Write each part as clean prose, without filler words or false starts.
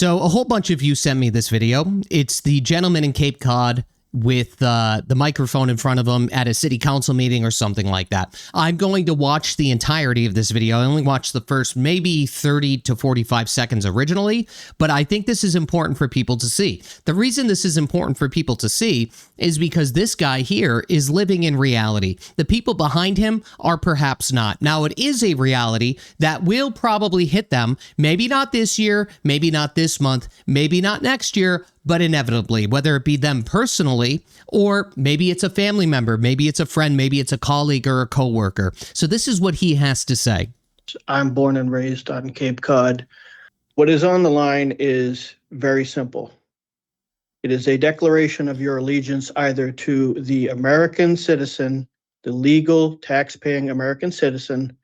So a whole bunch of you sent me this video. It's the gentleman in Cape Cod with the microphone in front of him at a city council meeting or something like that. I'm going to watch the entirety of this video. I only watched the first maybe 30 to 45 seconds originally, but I think this is important for people to see. The reason this is important for people to see is because this guy here is living in reality. The people behind him are perhaps not. Now, it is a reality that will probably hit them, maybe not this year, maybe not this month, maybe not next year, but inevitably, whether it be them personally, or maybe it's a family member, maybe it's a friend, maybe it's a colleague or a coworker. So this is what he has to say. I'm born and raised on Cape Cod. What is on the line is very simple. It is a declaration of your allegiance either to the American citizen, the legal tax-paying American citizen,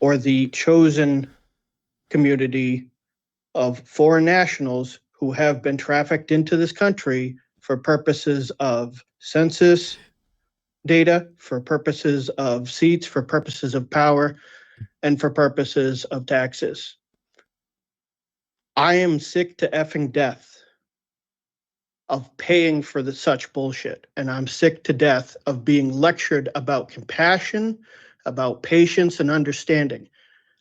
or the chosen community of foreign nationals who have been trafficked into this country for purposes of census data, for purposes of seats, for purposes of power, and for purposes of taxes. I am sick to effing death of paying for such bullshit, and I'm sick to death of being lectured about compassion, about patience and understanding.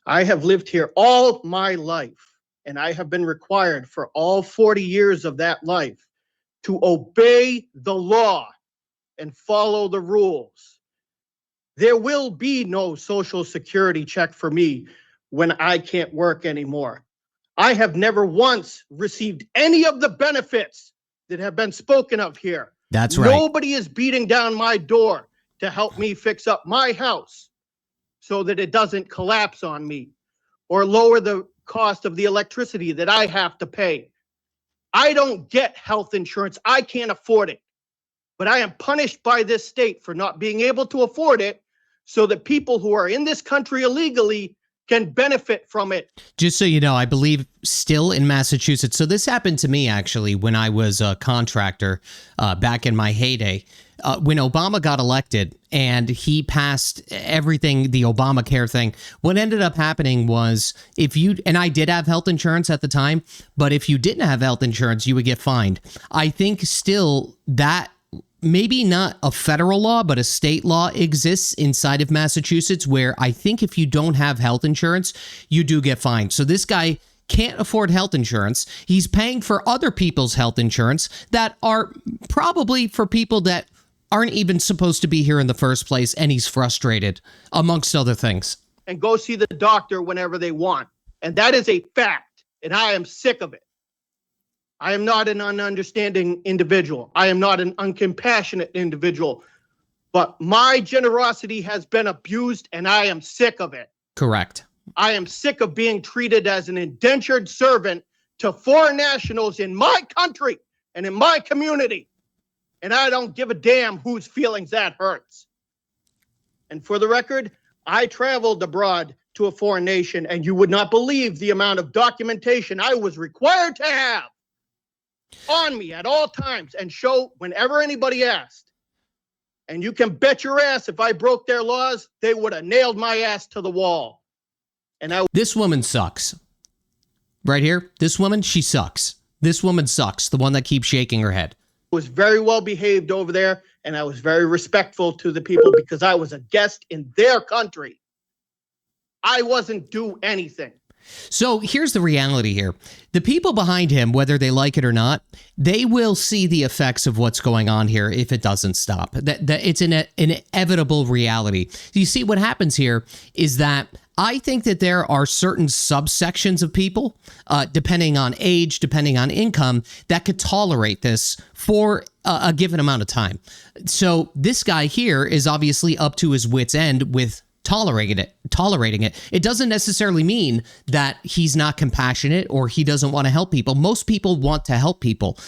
I have lived here all my life, and I have been required for all 40 years of that life to obey the law and follow the rules. There will be no Social Security check for me when I can't work anymore. I have never once received any of the benefits that have been spoken of here. That's right. Nobody is beating down my door to help me fix up my house so that it doesn't collapse on me or lower the cost of the electricity that I have to pay. I don't get health insurance. I can't afford it. But I am punished by this state for not being able to afford it so that people who are in this country illegally can benefit from it. Just so you know, I believe still in Massachusetts. So this happened to me actually when I was a contractor back in my heyday. When Obama got elected and he passed everything, the Obamacare thing, what ended up happening was and I did have health insurance at the time, but if you didn't have health insurance, you would get fined. I think still that maybe not a federal law, but a state law exists inside of Massachusetts where I think if you don't have health insurance, you do get fined. So this guy can't afford health insurance. He's paying for other people's health insurance that are probably for people that aren't even supposed to be here in the first place, and he's frustrated, amongst other things. And go see the doctor whenever they want. And that is a fact, and I am sick of it. I am not an ununderstanding individual. I am not an uncompassionate individual. But my generosity has been abused, and I am sick of it. Correct. I am sick of being treated as an indentured servant to foreign nationals in my country and in my community. And I don't give a damn whose feelings that hurts. And for the record, I traveled abroad to a foreign nation, and you would not believe the amount of documentation I was required to have on me at all times and show whenever anybody asked. And you can bet your ass if I broke their laws, they would have nailed my ass to the wall. And this woman sucks. Right here, this woman, she sucks. This woman sucks, the one that keeps shaking her head. Was very well behaved over there, and I was very respectful to the people because I was a guest in their country. I wasn't due anything. So here's the reality here. The people behind him, whether they like it or not, they will see the effects of what's going on here if it doesn't stop. That it's an inevitable reality. You see, what happens here is that I think that there are certain subsections of people, depending on age, depending on income, that could tolerate this for a given amount of time. So this guy here is obviously up to his wit's end with tolerating it. It doesn't necessarily mean that he's not compassionate or he doesn't want to help people. Most people want to help people.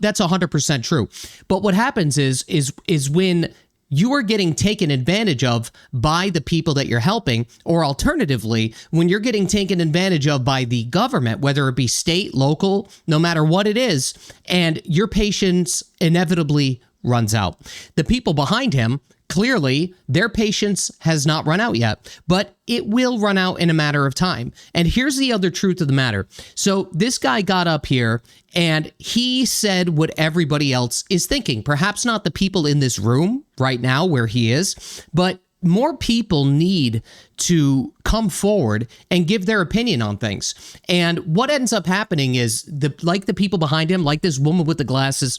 That's 100% true. But what happens is when you are getting taken advantage of by the people that you're helping, or alternatively, when you're getting taken advantage of by the government, whether it be state, local, no matter what it is, and your patience inevitably runs out. The people behind him clearly, their patience has not run out yet, but it will run out in a matter of time. And here's the other truth of the matter. So this guy got up here and he said what everybody else is thinking. Perhaps not the people in this room right now where he is, but more people need to come forward and give their opinion on things. And what ends up happening is like the people behind him, like this woman with the glasses,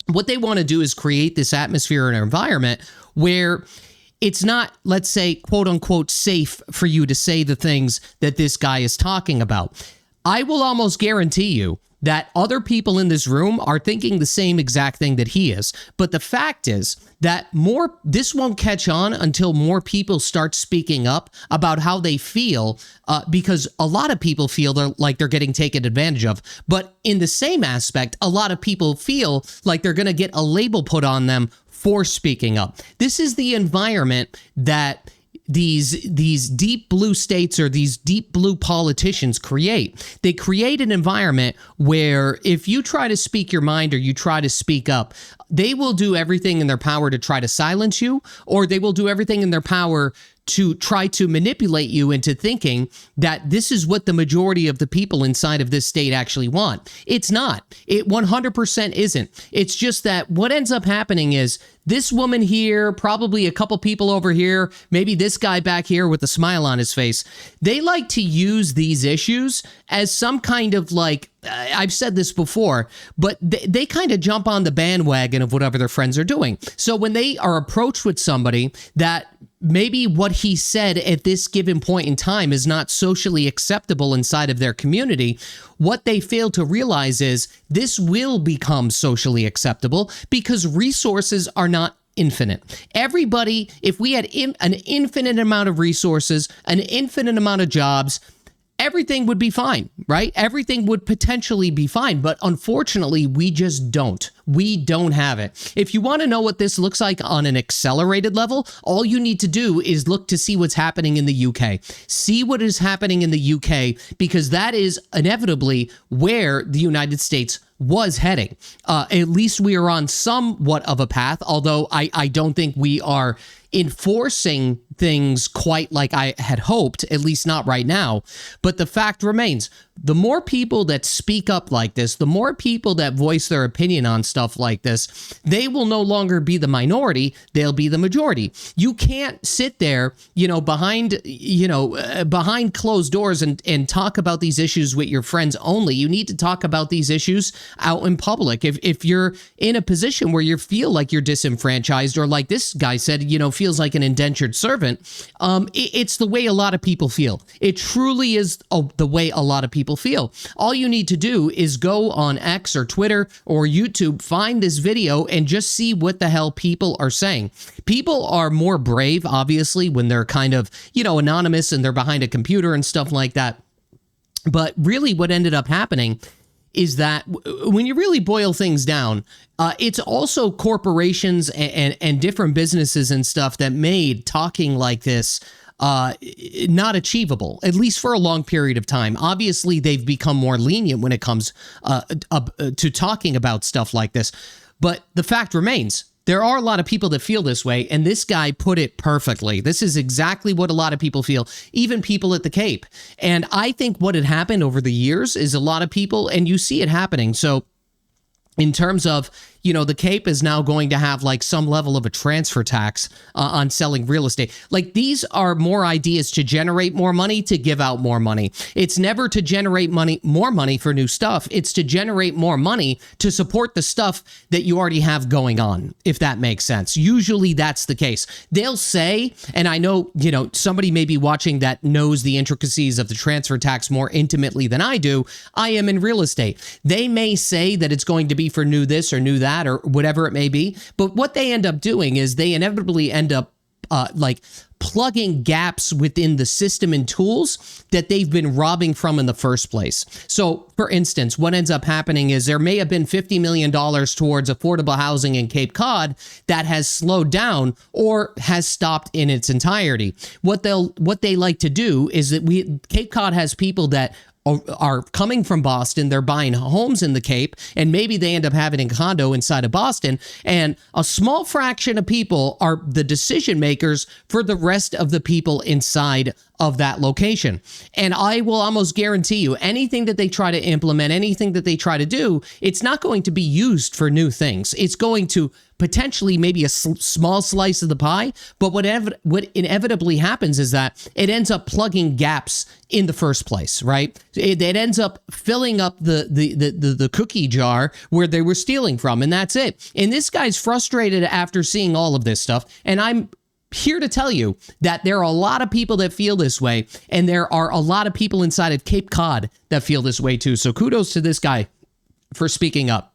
what they want to do is create this atmosphere and environment where it's not, let's say, quote unquote, safe for you to say the things that this guy is talking about. I will almost guarantee you that other people in this room are thinking the same exact thing that he is. But the fact is that this won't catch on until more people start speaking up about how they feel, because a lot of people feel like they're getting taken advantage of. But in the same aspect, a lot of people feel like they're going to get a label put on them for speaking up. This is the environment that these deep blue states or these deep blue politicians create. They create an environment where if you try to speak your mind or you try to speak up, they will do everything in their power to try to silence you, or they will do everything in their power to try to manipulate you into thinking that this is what the majority of the people inside of this state actually want. It's not. It 100% isn't. It's just that what ends up happening is this woman here, probably a couple people over here, maybe this guy back here with a smile on his face, they like to use these issues as some kind of like, I've said this before, but they kind of jump on the bandwagon of whatever their friends are doing. So when they are approached with somebody that maybe what he said at this given point in time is not socially acceptable inside of their community, what they fail to realize is this will become socially acceptable because resources are not infinite. Everybody, if we had an infinite amount of resources, an infinite amount of jobs, everything would be fine, right? Everything would potentially be fine, but unfortunately, we just don't. We don't have it. If you want to know what this looks like on an accelerated level, all you need to do is look to see what's happening in the UK. See what is happening in the UK, because that is inevitably where the United States was heading. At least we are on somewhat of a path, although I don't think we are enforcing things quite like I had hoped, at least not right now. But the fact remains, the more people that speak up like this, the more people that voice their opinion on stuff like this, they will no longer be the minority, they'll be the majority. You can't sit there, behind closed doors and talk about these issues with your friends only. You need to talk about these issues out in public. If you're in a position where you feel like you're disenfranchised, or like this guy said, feels like an indentured servant, it's the way a lot of people feel. It truly is the way a lot of people feel. All you need to do is go on X or Twitter or YouTube, find this video, and just see what the hell people are saying. People are more brave, obviously, when they're kind of, anonymous and they're behind a computer and stuff like that. But really what ended up happening is that when you really boil things down, it's also corporations and different businesses and stuff that made talking like this not achievable, at least for a long period of time. Obviously, they've become more lenient when it comes to talking about stuff like this. But the fact remains, there are a lot of people that feel this way, and this guy put it perfectly. This is exactly what a lot of people feel, even people at the Cape. And I think what had happened over the years is a lot of people, and you see it happening. So in terms of, the Cape is now going to have like some level of a transfer tax on selling real estate. Like, these are more ideas to generate more money, to give out more money. It's never to generate more money for new stuff. It's to generate more money to support the stuff that you already have going on, if that makes sense. Usually that's the case. They'll say, and I know, somebody may be watching that knows the intricacies of the transfer tax more intimately than I do. I am in real estate. They may say that it's going to be for new this or new that, or whatever it may be. But what they end up doing is they inevitably end up plugging gaps within the system and tools that they've been robbing from in the first place. So, for instance, what ends up happening is there may have been $50 million towards affordable housing in Cape Cod that has slowed down or has stopped in its entirety. What they like to do is that Cape Cod has people that are coming from Boston. They're buying homes in the Cape, and maybe they end up having a condo inside of Boston. And a small fraction of people are the decision makers for the rest of the people inside of that location. And I will almost guarantee you, anything that they try to implement, anything that they try to do, it's not going to be used for new things. It's going to potentially maybe a small slice of the pie, but what inevitably happens is that it ends up plugging gaps in the first place, right? It ends up filling up the cookie jar where they were stealing from, and that's it. And this guy's frustrated after seeing all of this stuff, and I'm here to tell you that there are a lot of people that feel this way, and there are a lot of people inside of Cape Cod that feel this way too. So kudos to this guy for speaking up.